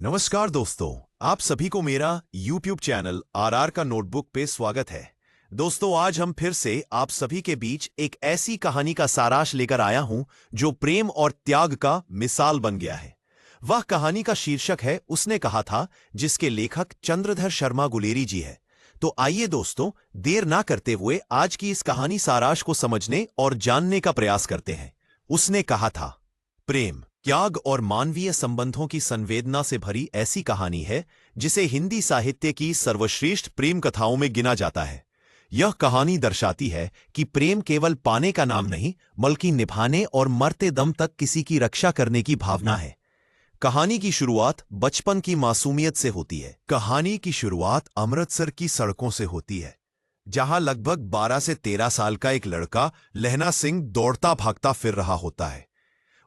नमस्कार दोस्तों, आप सभी को मेरा YouTube चैनल आरआर का नोटबुक पे स्वागत है। दोस्तों, आज हम फिर से आप सभी के बीच एक ऐसी कहानी का सारांश लेकर आया हूं जो प्रेम और त्याग का मिसाल बन गया है। वह कहानी का शीर्षक है उसने कहा था, जिसके लेखक चंद्रधर शर्मा गुलेरी जी है। तो आइए दोस्तों, देर ना करते हुए आज की इस कहानी सारांश को समझने और जानने का प्रयास करते हैं। उसने कहा था, प्रेम, त्याग और मानवीय संबंधों की संवेदना से भरी ऐसी कहानी है जिसे हिंदी साहित्य की सर्वश्रेष्ठ प्रेम कथाओं में गिना जाता है। यह कहानी दर्शाती है कि प्रेम केवल पाने का नाम नहीं, बल्कि निभाने और मरते दम तक किसी की रक्षा करने की भावना है। कहानी की शुरुआत बचपन की मासूमियत से होती है। कहानी की शुरुआत अमृतसर की सड़कों से होती है, जहां लगभग 12 से 13 साल का एक लड़का लहना सिंह दौड़ता भागता फिर रहा होता है।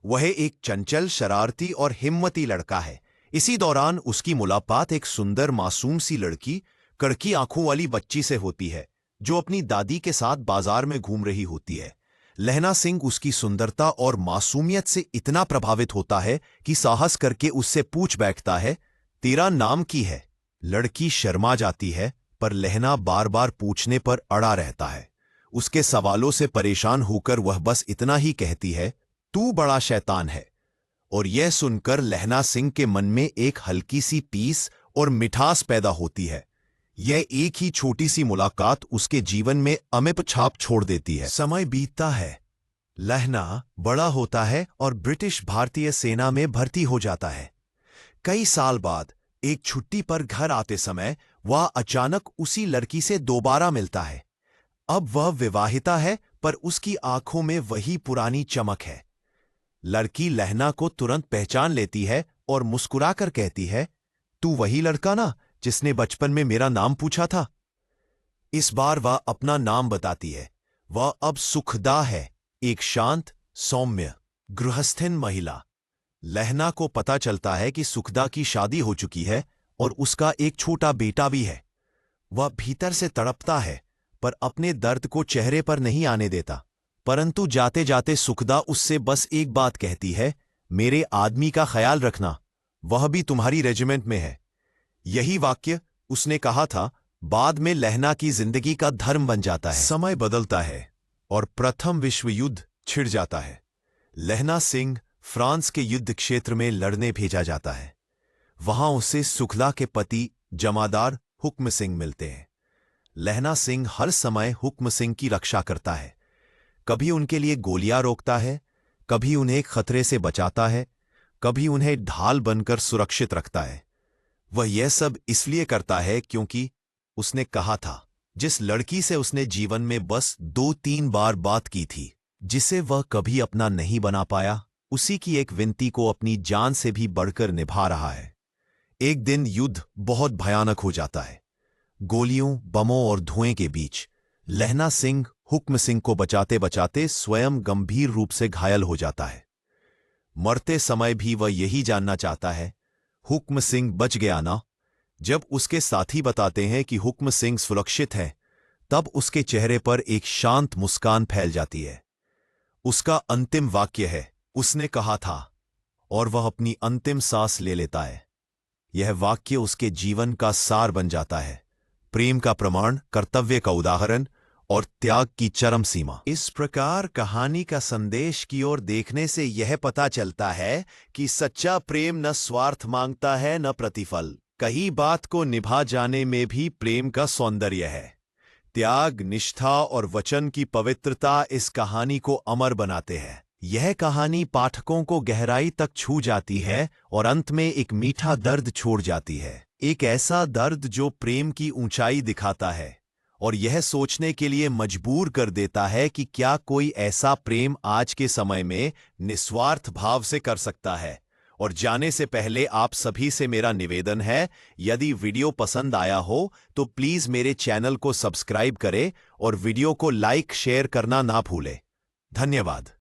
वह एक चंचल, शरारती और हिम्मती लड़का है। इसी दौरान उसकी मुलाकात एक सुंदर मासूम सी लड़की, कड़की आंखों वाली बच्ची से होती है, जो अपनी दादी के साथ बाजार में घूम रही होती है। लहना सिंह उसकी सुंदरता और मासूमियत से इतना प्रभावित होता है कि साहस करके उससे पूछ बैठता है, तेरा नाम की है? लड़की शर्मा जाती है, पर लहना बार बार पूछने पर अड़ा रहता है। उसके सवालों से परेशान होकर वह बस इतना ही कहती है, तू बड़ा शैतान है। और यह सुनकर लहना सिंह के मन में एक हल्की सी टीस और मिठास पैदा होती है। यह एक ही छोटी सी मुलाकात उसके जीवन में अमिट छाप छोड़ देती है। समय बीतता है, लहना बड़ा होता है और ब्रिटिश भारतीय सेना में भर्ती हो जाता है। कई साल बाद एक छुट्टी पर घर आते समय वह अचानक उसी लड़की से दोबारा मिलता है। अब वह विवाहिता है, पर उसकी आंखों में वही पुरानी चमक है। लड़की लहना को तुरंत पहचान लेती है और मुस्कुराकर कहती है, तू वही लड़का ना जिसने बचपन में मेरा नाम पूछा था? इस बार वह अपना नाम बताती है। वह अब सुखदा है, एक शांत, सौम्य, गृहस्थीन महिला। लहना को पता चलता है कि सुखदा की शादी हो चुकी है और उसका एक छोटा बेटा भी है। वह भीतर से तड़पता है, पर अपने दर्द को चेहरे पर नहीं आने देता। परंतु जाते जाते सुखदा उससे बस एक बात कहती है, मेरे आदमी का ख्याल रखना, वह भी तुम्हारी रेजिमेंट में है। यही वाक्य उसने कहा था, बाद में लहना की जिंदगी का धर्म बन जाता है। समय बदलता है और प्रथम विश्व युद्ध छिड़ जाता है। लहना सिंह फ्रांस के युद्ध क्षेत्र में लड़ने भेजा जाता है। वहां उसे सुखदा के पति जमादार हुक्म सिंह मिलते हैं। लहना सिंह हर समय हुक्म सिंह की रक्षा करता है। कभी उनके लिए गोलियां रोकता है, कभी उन्हें खतरे से बचाता है, कभी उन्हें ढाल बनकर सुरक्षित रखता है। वह यह सब इसलिए करता है क्योंकि उसने कहा था, जिस लड़की से उसने जीवन में बस 2-3 बार बात की थी, जिसे वह कभी अपना नहीं बना पाया, उसी की एक विनती को अपनी जान से भी बढ़कर निभा रहा है। एक दिन युद्ध बहुत भयानक हो जाता है। गोलियों, बमों और धुएं के बीच लहना सिंह हुक्म सिंह को बचाते बचाते स्वयं गंभीर रूप से घायल हो जाता है। मरते समय भी वह यही जानना चाहता है, हुक्म सिंह बच गया ना? जब उसके साथी बताते हैं कि हुक्म सिंह सुरक्षित है, तब उसके चेहरे पर एक शांत मुस्कान फैल जाती है। उसका अंतिम वाक्य है, उसने कहा था, और वह अपनी अंतिम सांस ले लेता है। यह वाक्य उसके जीवन का सार बन जाता है, प्रेम का प्रमाण, कर्तव्य का उदाहरण और त्याग की चरम सीमा। इस प्रकार कहानी का संदेश की ओर देखने से यह पता चलता है कि सच्चा प्रेम न स्वार्थ मांगता है, न प्रतिफल। कहीं बात को निभा जाने में भी प्रेम का सौंदर्य है। त्याग, निष्ठा और वचन की पवित्रता इस कहानी को अमर बनाते हैं। यह कहानी पाठकों को गहराई तक छू जाती है और अंत में एक मीठा दर्द छोड़ जाती है। एक ऐसा दर्द जो प्रेम की ऊंचाई दिखाता है और यह सोचने के लिए मजबूर कर देता है कि क्या कोई ऐसा प्रेम आज के समय में निस्वार्थ भाव से कर सकता है। और जाने से पहले आप सभी से मेरा निवेदन है, यदि वीडियो पसंद आया हो तो प्लीज मेरे चैनल को सब्सक्राइब करें और वीडियो को लाइक शेयर करना ना भूलें। धन्यवाद।